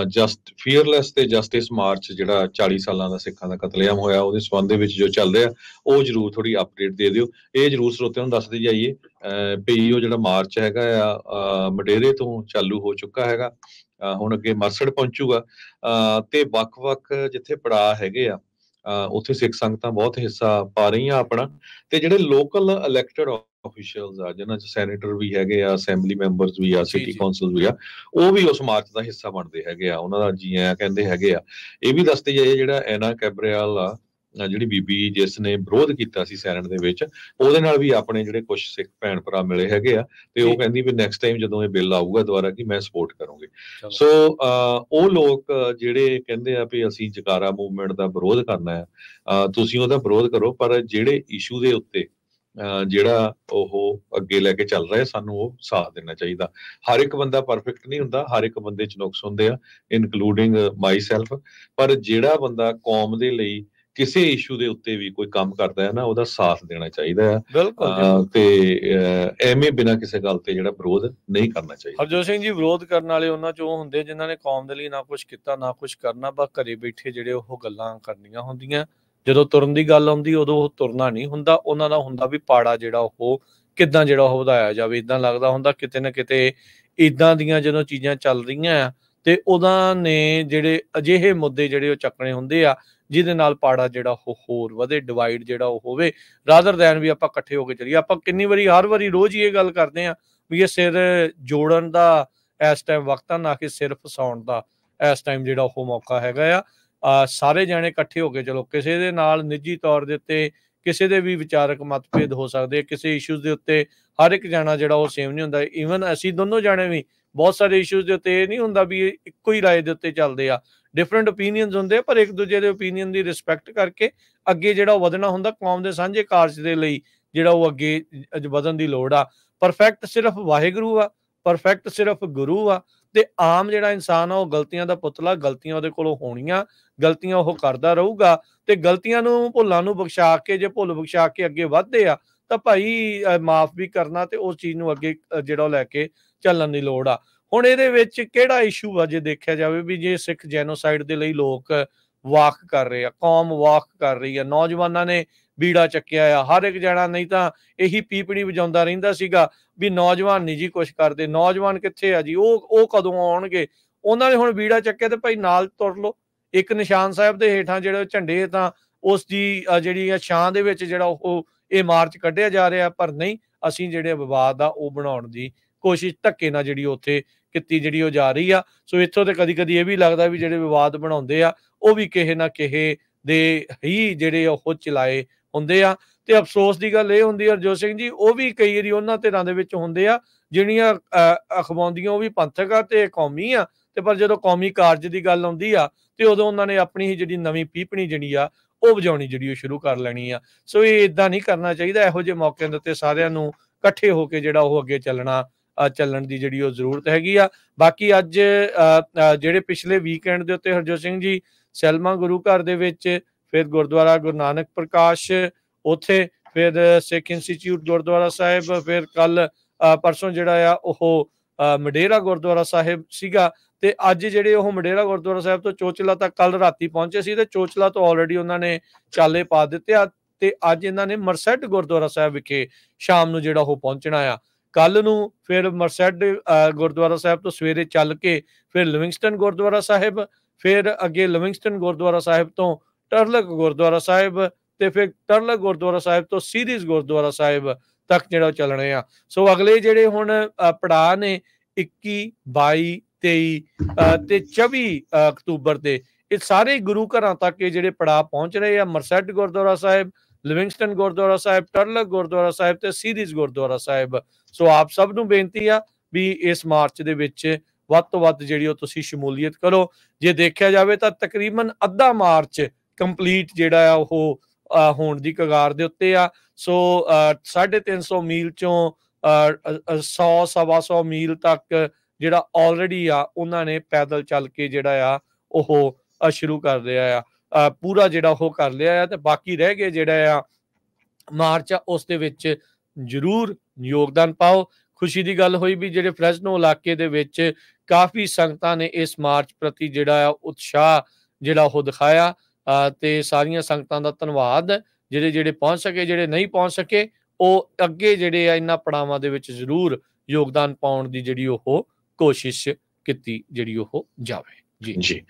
Just ਫੀਅਰਲੈਸ ਤੇ justice March ਜਿਹੜਾ 40 ਸਾਲਾਂ ਦਾ ਸਿੱਖਾਂ ਦਾ ਕਤਲੇਆਮ ਹੋਇਆ ਉਹਦੇ ਸੰਬੰਧ ਦੇ ਵਿੱਚ ਜੋ ਚੱਲ ਰਿਹਾ ਉਹ ਜ਼ਰੂਰ ਥੋੜੀ ਅਪਡੇਟ ਦੇ ਦਿਓ। ਇਹ ਜ਼ਰੂਰ ਸਰੋਤਿਆਂ ਨੂੰ ਦੱਸਦੇ ਜਾਈਏ ਵੀ ਉਹ ਜਿਹੜਾ ਮਾਰਚ ਹੈਗਾ ਆ ਮਡੇਰੇ ਤੋਂ ਚਾਲੂ ਹੋ ਚੁੱਕਾ ਹੈਗਾ, ਹੁਣ ਅੱਗੇ ਮਰਸੜ ਪਹੁੰਚੂਗਾ ਤੇ ਵੱਖ-ਵੱਖ ਜਿੱਥੇ ਪੜਾਅ ਹੈਗੇ ਆ ਉੱਥੇ ਸਿੱਖ ਸੰਗਤਾਂ ਬਹੁਤ ਹਿੱਸਾ ਪਾ ਰਹੀਆਂ ਆਪਣਾ। ਤੇ ਜਿਹੜੇ ਲੋਕਲ ਇਲੈਕਟਡ ਆਫੀਸ਼ੀਅਲਸ ਆ ਜਿਨ੍ਹਾਂ 'ਚ ਸੈਨੇਟਰ ਵੀ ਹੈਗੇ ਆ, ਅਸੈਂਬਲੀ ਮੈਂਬਰਸ ਵੀ ਆ, ਸਿਟੀ ਕੌਂਸਲ ਵੀ ਆ, ਉਹ ਵੀ ਉਸ ਮਾਰਚ ਦਾ ਹਿੱਸਾ ਬਣਦੇ ਹੈਗੇ ਆ, ਉਹਨਾਂ ਦਾ ਜੀ ਆਇਆਂ ਕਹਿੰਦੇ ਹੈਗੇ ਆ। ਇਹ ਵੀ ਦੱਸਦੇ ਜਾਈਏ ਜਿਹੜਾ ਐਨਾ ਕੈਬਰੀਅਲ ਆ ਜਿਹੜੀ ਬੀਬੀ ਜਿਸ ਨੇ ਵਿਰੋਧ ਕੀਤਾ ਸੀ ਸੈਨੇਟ ਦੇ ਵਿੱਚ, ਉਹਦੇ ਨਾਲ ਵੀ ਆਪਣੇ ਜਿਹੜੇ ਕੁਝ ਸਿੱਖ ਭੈਣ ਭਰਾ ਮਿਲੇ ਹੈਗੇ ਆ ਤੇ ਉਹ ਕਹਿੰਦੀ ਵੀ ਨੈਕਸਟ ਟਾਈਮ ਜਦੋਂ ਇਹ ਬਿੱਲ ਆਊਗਾ ਦੁਬਾਰਾ ਕਿ ਮੈਂ ਸਪੋਰਟ ਕਰੂੰਗੀ। ਸੋ ਉਹ ਲੋਕ ਜਿਹੜੇ ਕਹਿੰਦੇ ਆ ਵੀ ਅਸੀਂ ਜਕਾਰਾ ਮੂਵਮੈਂਟ ਦਾ ਵਿਰੋਧ ਕਰਨਾ ਹੈ, ਤੁਸੀਂ ਉਹਦਾ ਵਿਰੋਧ ਕਰੋ, ਪਰ ਜਿਹੜੇ ਇਸ਼ੂ ਦੇ ਉੱਤੇ ਜਿਹੜਾ ਉਹ ਅੱਗੇ ਲੈ ਕੇ ਚੱਲ ਰਿਹਾ ਸਾਨੂੰ ਉਹ ਸਾਥ ਦੇਣਾ ਚਾਹੀਦਾ। ਹਰ ਇੱਕ ਬੰਦਾ ਪਰਫੈਕਟ ਨਹੀਂ ਹੁੰਦਾ, ਹਰ ਇੱਕ ਬੰਦੇ 'ਚ ਨੁਕਸ ਹੁੰਦੇ ਆ, ਇਨਕਲੂਡਿੰਗ ਮਾਈ ਸੈਲਫ, ਪਰ ਜਿਹੜਾ ਬੰਦਾ ਕੌਮ ਦੇ ਲਈ ਕਿਸੇ ਇਸ਼ੂ ਦੇ ਉੱਤੇ ਵੀ ਕੋਈ ਕੰਮ ਕਰਦਾ ਹੈ ਨਾ ਉਹਦਾ ਸਾਥ ਦੇਣਾ ਚਾਹੀਦਾ ਹੈ ਤੇ ਐਵੇਂ ਬਿਨਾਂ ਕਿਸੇ ਗੱਲ ਤੇ ਜਿਹੜਾ ਵਿਰੋਧ ਨਹੀਂ ਕਰਨਾ ਚਾਹੀਦਾ। ਹਰਜੋਤ ਸਿੰਘ ਜੀ, ਵਿਰੋਧ ਕਰਨ ਵਾਲੇ ਉਹਨਾਂ ਚੋਂ ਹੁੰਦੇ ਜਿਨ੍ਹਾਂ ਨੇ ਕੌਮ ਦੇ ਲਈ ਨਾ ਕੁਛ ਕੀਤਾ ਨਾ ਕੁਛ ਕਰਨਾ, ਬਸ ਘਰੇ ਬੈਠੇ ਜਿਹੜੇ ਉਹ ਗੱਲਾਂ ਕਰਨੀਆਂ ਹੁੰਦੀਆਂ। ਜਦੋਂ ਤੁਰਨ ਦੀ ਗੱਲ ਆਉਂਦੀ ਉਦੋਂ ਉਹ ਤੁਰਨਾ ਨਹੀਂ ਹੁੰਦਾ, ਉਹਨਾਂ ਦਾ ਹੁੰਦਾ ਵੀ ਪਾੜਾ ਜਿਹੜਾ ਉਹ ਕਿੱਦਾਂ ਜਿਹੜਾ ਉਹ ਵਧਾਇਆ ਜਾਵੇ। ਇੱਦਾਂ ਲੱਗਦਾ ਹੁੰਦਾ ਕਿਤੇ ਨਾ ਕਿਤੇ ਇੱਦਾਂ ਦੀਆਂ ਜਦੋਂ ਚੀਜ਼ਾਂ ਚੱਲ ਰਹੀਆਂ ਆ ਤੇ ਉਹਨਾਂ ਨੇ ਜਿਹੜੇ ਅਜਿਹੇ ਮੁੱਦੇ ਜਿਹੜੇ ਉਹ ਚੱਕਣੇ ਹੁੰਦੇ ਆ ਜਿਹਦੇ ਨਾਲ ਪਾੜਾ ਜਿਹੜਾ ਉਹ ਹੋਰ ਵਧੇ, ਡਿਵਾਈਡ ਜਿਹੜਾ ਉਹ ਹੋਵੇ, ਰਾਦਰ ਦੈਨ ਵੀ ਆਪਾਂ ਇਕੱਠੇ ਹੋ ਕੇ ਚੱਲੀਏ। ਆਪਾਂ ਕਿੰਨੀ ਵਾਰੀ ਹਰ ਵਾਰੀ ਰੋਜ਼ ਹੀ ਇਹ ਗੱਲ ਕਰਦੇ ਹਾਂ ਵੀ ਇਹ ਸਿਰ ਜੋੜਨ ਦਾ ਇਸ ਟਾਈਮ ਵਕਤ ਆ, ਨਾ ਕਿ ਸਿਰ ਫਸਾਉਣ ਦਾ ਇਸ ਟਾਈਮ ਜਿਹੜਾ ਉਹ ਮੌਕਾ ਹੈਗਾ ਆ। ਸਾਰੇ ਜਾਣੇ ਇਕੱਠੇ ਹੋ ਕੇ ਚਲੋ। ਕਿਸੇ ਦੇ ਨਾਲ ਨਿੱਜੀ ਤੌਰ ਦੇ ਉੱਤੇ ਕਿਸੇ ਦੇ ਵੀ ਵਿਚਾਰਕ ਮਤਭੇਦ ਹੋ ਸਕਦੇ, ਕਿਸੇ ਇਸ਼ੂਜ਼ ਦੇ ਉੱਤੇ ਹਰ ਇੱਕ ਜਾਣਾ ਜਿਹੜਾ ਉਹ ਸੇਮ ਨਹੀਂ ਹੁੰਦਾ। ਈਵਨ ਅਸੀਂ ਦੋਨੋਂ ਜਾਣੇ ਵੀ ਬਹੁਤ ਸਾਰੇ ਇਸ਼ੂਜ਼ ਦੇ ਉੱਤੇ ਇਹ ਨਹੀਂ ਹੁੰਦਾ ਵੀ ਇੱਕੋ ਹੀ ਰਾਏ ਦੇ ਉੱਤੇ ਚੱਲਦੇ ਆ, ਡਿਫਰੈਂਟ ਓਪੀਨੀਅਨਸ ਹੁੰਦੇ ਆ, ਪਰ ਇੱਕ ਦੂਜੇ ਦੇ ਓਪੀਨੀਅਨ ਦੀ ਰਿਸਪੈਕਟ ਕਰਕੇ ਅੱਗੇ ਜਿਹੜਾ ਉਹ ਵਧਣਾ ਹੁੰਦਾ। ਕੌਮ ਦੇ ਸਾਂਝੇ ਕਾਰਜ ਦੇ ਲਈ ਜਿਹੜਾ ਉਹ ਅੱਗੇ ਵਧਣ ਦੀ ਲੋੜ ਆ। ਪਰਫੈਕਟ ਸਿਰਫ ਵਾਹਿਗੁਰੂ ਆ, ਪਰਫੈਕਟ ਸਿਰਫ ਗੁਰੂ ਆ, ਤੇ ਆਮ ਜਿਹੜਾ ਇਨਸਾਨ ਆ ਉਹ ਗਲਤੀਆਂ ਦਾ ਪੁਤਲਾ, ਗਲਤੀਆਂ ਉਹਦੇ ਕੋਲੋਂ ਹੋਣੀਆਂ, ਗਲਤੀਆਂ ਉਹ ਕਰਦਾ ਰਹੂਗਾ ਤੇ ਗਲਤੀਆਂ ਨੂੰ ਭੁੱਲਾਂ ਨੂੰ ਬਖਸ਼ਾ ਕੇ, ਜੇ ਭੁੱਲ ਬਖਸ਼ਾ ਕੇ ਅੱਗੇ ਵੱਧਦੇ ਆ ਤਾਂ ਭਾਈ ਮਾਫ ਵੀ ਕਰਨਾ ਤੇ ਉਸ ਚੀਜ਼ ਨੂੰ ਅੱਗੇ ਜਿਹੜਾ ਉਹ ਲੈ ਕੇ ਚੱਲਣ ਦੀ ਲੋੜ ਆ। ਹੁਣ ਇਹਦੇ ਵਿੱਚ ਕਿਹੜਾ ਇਸ਼ੂ ਆ ਜੇ ਦੇਖਿਆ ਜਾਵੇ ਵੀ ਜੇ ਸਿੱਖ ਜੈਨੋਸਾਈਡ ਦੇ ਲਈ ਲੋਕ ਵਾਕ ਕਰ ਰਹੇ ਆ, ਕੌਮ ਵਾਕ ਕਰ ਰਹੀ ਆ, ਨੌਜਵਾਨਾਂ ਨੇ ਬੀੜਾ ਚੱਕਿਆ ਆ, ਹਰ ਇੱਕ ਜਣਾ ਨਹੀਂ ਤਾਂ ਇਹੀ ਪੀਪਣੀ ਵਜਾਉਂਦਾ ਰਹਿੰਦਾ ਸੀਗਾ ਵੀ ਨੌਜਵਾਨ ਨਹੀਂ ਜੀ ਕੁਛ ਕਰਦੇ। ਨੌਜਵਾਨ ਕਿੱਥੇ ਆ ਜੀ, ਉਹ ਕਦੋਂ ਆਉਣਗੇ? ਉਹਨਾਂ ਨੇ ਹੁਣ ਬੀੜਾ ਚੱਕਿਆ ਤੇ ਭਾਈ ਨਾਲ ਤੁਰ ਲਓ। ਇੱਕ ਨਿਸ਼ਾਨ ਸਾਹਿਬ ਦੇ ਹੇਠਾਂ ਜਿਹੜੇ ਝੰਡੇ ਤਾਂ ਉਸ ਦੀ ਜਿਹੜੀ ਆ ਛਾਂ ਦੇ ਵਿੱਚ ਜਿਹੜਾ ਉਹ ਇਹ ਮਾਰਚ ਕੱਢਿਆ ਜਾ ਰਿਹਾ, ਪਰ ਨਹੀਂ, ਅਸੀਂ ਜਿਹੜੇ ਵਿਵਾਦ ਆ ਉਹ ਬਣਾਉਣ ਦੀ ਕੋਸ਼ਿਸ਼ ਧੱਕੇ ਨਾਲ ਜਿਹੜੀ ਉੱਥੇ ਕੀਤੀ ਜਿਹੜੀ ਉਹ ਜਾ ਰਹੀ ਆ। ਸੋ ਇੱਥੋਂ ਤੇ ਕਦੀ ਕਦੀ ਇਹ ਵੀ ਲੱਗਦਾ ਵੀ ਜਿਹੜੇ ਵਿਵਾਦ ਬਣਾਉਂਦੇ ਆ ਉਹ ਵੀ ਕਿਸੇ ਨਾ ਕਿਸੇ ਦੇ ਹੀ ਜਿਹੜੇ ਉਹ ਚਲਾਏ ਹੁੰਦੇ ਆ। ਤੇ ਅਫਸੋਸ ਦੀ ਗੱਲ ਇਹ ਹੁੰਦੀ ਹੈ ਹਰਜੋਤ ਸਿੰਘ ਜੀ, ਉਹ ਵੀ ਕਈ ਵਾਰੀ ਉਹਨਾਂ ਧਿਰਾਂ ਦੇ ਵਿੱਚ ਹੁੰਦੇ ਆ ਜਿਹੜੀਆਂ ਅਖਵਾਉਂਦੀਆਂ ਉਹ ਵੀ ਪੰਥਕ ਆ ਤੇ ਕੌਮੀ ਆ, ਤੇ ਪਰ ਜਦੋਂ ਕੌਮੀ ਕਾਰਜ ਦੀ ਗੱਲ ਆਉਂਦੀ ਆ ਤੇ ਉਦੋਂ ਉਹਨਾਂ ਨੇ ਆਪਣੀ ਹੀ ਜਿਹੜੀ ਨਵੀਂ ਪੀਪਣੀ ਜਿਹੜੀ ਆ ਉਹ ਵਜਾਉਣੀ ਜਿਹੜੀ ਉਹ ਸ਼ੁਰੂ ਕਰ ਲੈਣੀ ਆ। ਸੋ ਇਹ ਇਦਾਂ ਨਹੀਂ ਕਰਨਾ ਚਾਹੀਦਾ। ਇਹੋ ਜਿਹੇ ਮੌਕਿਆਂ ਦੇ ਉੱਤੇ ਸਾਰਿਆਂ ਨੂੰ ਇਕੱਠੇ ਹੋ ਕੇ ਜਿਹੜਾ ਉਹ ਅੱਗੇ ਚੱਲਣ ਦੀ ਜਿਹੜੀ ਉਹ ਜ਼ਰੂਰਤ ਹੈਗੀ ਆ। ਬਾਕੀ ਅੱਜ ਜਿਹੜੇ ਪਿਛਲੇ ਵੀਕਐਂਡ ਦੇ ਉੱਤੇ ਹਰਜੋਤ ਸਿੰਘ ਜੀ ਸੈਲਮਾ ਗੁਰੂ ਘਰ ਦੇ ਵਿੱਚ, ਫਿਰ ਗੁਰਦੁਆਰਾ ਗੁਰੂ ਨਾਨਕ ਪ੍ਰਕਾਸ਼ ਉੱਥੇ, ਫਿਰ ਸਿੱਖ ਇੰਸਟੀਚਿਊਟ ਗੁਰਦੁਆਰਾ ਸਾਹਿਬ, ਫਿਰ ਕੱਲ ਪਰਸੋਂ ਜਿਹੜਾ ਆ ਉਹ ਮਡੇਰਾ ਗੁਰਦੁਆਰਾ ਸਾਹਿਬ ਸੀਗਾ, ਤੇ ਅੱਜ ਜਿਹੜੇ ਉਹ ਮਡੇਰਾ ਗੁਰਦੁਆਰਾ ਸਾਹਿਬ ਤੋਂ ਚੋਚਲਾ ਤੱਕ ਕੱਲ ਰਾਤੀ ਪਹੁੰਚੇ ਸੀ ਤੇ ਚੋਚਲਾ ਤੋਂ ਆਲਰੇਡੀ ਉਹਨਾਂ ਨੇ ਚਾਲੇ ਪਾ ਦਿੱਤੇ ਆ ਤੇ ਅੱਜ ਇਹਨਾਂ ਨੇ ਮਰਸੈਡ ਗੁਰਦੁਆਰਾ ਸਾਹਿਬ ਵਿਖੇ ਸ਼ਾਮ ਨੂੰ ਜਿਹੜਾ ਉਹ ਪਹੁੰਚਣਾ ਆ। ਕੱਲ ਨੂੰ ਫਿਰ ਮਰਸੈਡ ਗੁਰਦੁਆਰਾ ਸਾਹਿਬ ਤੋਂ ਸਵੇਰੇ ਚੱਲ ਕੇ ਫਿਰ ਲਿਵਿੰਗਸਟਨ ਗੁਰਦੁਆਰਾ ਸਾਹਿਬ, ਫਿਰ ਅੱਗੇ ਲਿਵਿੰਗਸਟਨ ਗੁਰਦੁਆਰਾ ਸਾਹਿਬ ਤੋਂ ਟਰਲਕ ਗੁਰਦੁਆਰਾ ਸਾਹਿਬ, ਤੇ ਫਿਰ ਟਰਲਕ ਗੁਰਦੁਆਰਾ ਸਾਹਿਬ ਤੋਂ ਸੀਰੀਜ਼ ਗੁਰਦੁਆਰਾ ਸਾਹਿਬ ਤੱਕ ਜਿਹੜਾ ਚੱਲਣੇ ਆ। ਸੋ ਅਗਲੇ ਜਿਹੜੇ ਹੁਣ ਪੜਾਅ ਨੇ 21, 22, 23 ਤੇ 24 ਅਕਤੂਬਰ ਤੇ ਇਹ ਸਾਰੇ ਗੁਰੂ ਘਰਾਂ ਤੱਕ ਇਹ ਜਿਹੜੇ ਪੜਾਅ ਪਹੁੰਚ ਰਹੇ ਆ। ਮਰਸੈਡ ਗੁਰਦੁਆਰਾ ਸਾਹਿਬ, ਲਿਵਿੰਗਸਟਨ ਗੁਰਦੁਆਰਾ ਸਾਹਿਬ, ਟਰਲਕ ਗੁਰਦੁਆਰਾ ਸਾਹਿਬ ਤੇ ਸੀਰੀਜ਼ ਗੁਰਦੁਆਰਾ ਸਾਹਿਬ। ਸੋ ਆਪ ਸਭ ਨੂੰ ਬੇਨਤੀ ਆ ਵੀ ਇਸ ਮਾਰਚ ਦੇ ਵਿੱਚ ਵੱਧ ਤੋਂ ਵੱਧ ਜਿਹੜੀ ਉਹ ਤੁਸੀਂ ਸ਼ਮੂਲੀਅਤ ਕਰੋ। ਜੇ ਦੇਖਿਆ ਜਾਵੇ ਤਾਂ ਤਕਰੀਬਨ ਅੱਧਾ ਮਾਰਚ ਕੰਪਲੀਟ ਜਿਹੜਾ ਆ ਉਹ ਹੋਣ ਦੀ ਕਗਾਰ ਦੇ ਉੱਤੇ ਆ। ਸੋ 350 ਮੀਲ ਚੋਂ 100 ਸਵਾ 100 ਮੀਲ ਤੱਕ ਜਿਹੜਾ ਆਲਰੇਡੀ ਆ ਉਹਨਾਂ ਨੇ ਪੈਦਲ ਚੱਲ ਕੇ ਜਿਹੜਾ ਆ ਉਹ ਸ਼ੁਰੂ ਕਰ ਲਿਆ ਆ, ਪੂਰਾ ਜਿਹੜਾ ਉਹ ਕਰ ਲਿਆ ਆ, ਤੇ ਬਾਕੀ ਰਹਿ ਗਏ ਜਿਹੜਾ ਆ ਮਾਰਚ ਆ ਉਸ ਦੇ ਵਿੱਚ ਜ਼ਰੂਰ ਯੋਗਦਾਨ ਪਾਓ। ਖੁਸ਼ੀ ਦੀ ਗੱਲ ਹੋਈ ਵੀ ਜਿਹੜੇ ਫ੍ਰੈਸਨੋ ਇਲਾਕੇ ਦੇ ਵਿੱਚ ਕਾਫੀ ਸੰਗਤਾਂ ਨੇ ਇਸ ਮਾਰਚ ਪ੍ਰਤੀ ਜਿਹੜਾ ਆ ਉਤਸ਼ਾਹ ਜਿਹੜਾ ਉਹ ਦਿਖਾਇਆ ਤੇ ਸਾਰੀਆਂ ਸੰਗਤਾਂ ਦਾ ਧੰਨਵਾਦ। ਜਿਹੜੇ ਪਹੁੰਚ ਸਕੇ, ਜਿਹੜੇ ਨਹੀਂ ਪਹੁੰਚ ਸਕੇ, ਉਹ ਅੱਗੇ ਜਿਹੜੇ ਆ ਇਹਨਾਂ ਪੜਾਵਾਂ ਦੇ ਵਿੱਚ ਜ਼ਰੂਰ ਯੋਗਦਾਨ ਪਾਉਣ ਦੀ ਜਿਹੜੀ ਉਹ ਕੋਸ਼ਿਸ਼ ਕੀਤੀ ਜਿਹੜੀ ਉਹ ਜਾਵੇ। ਜੀ।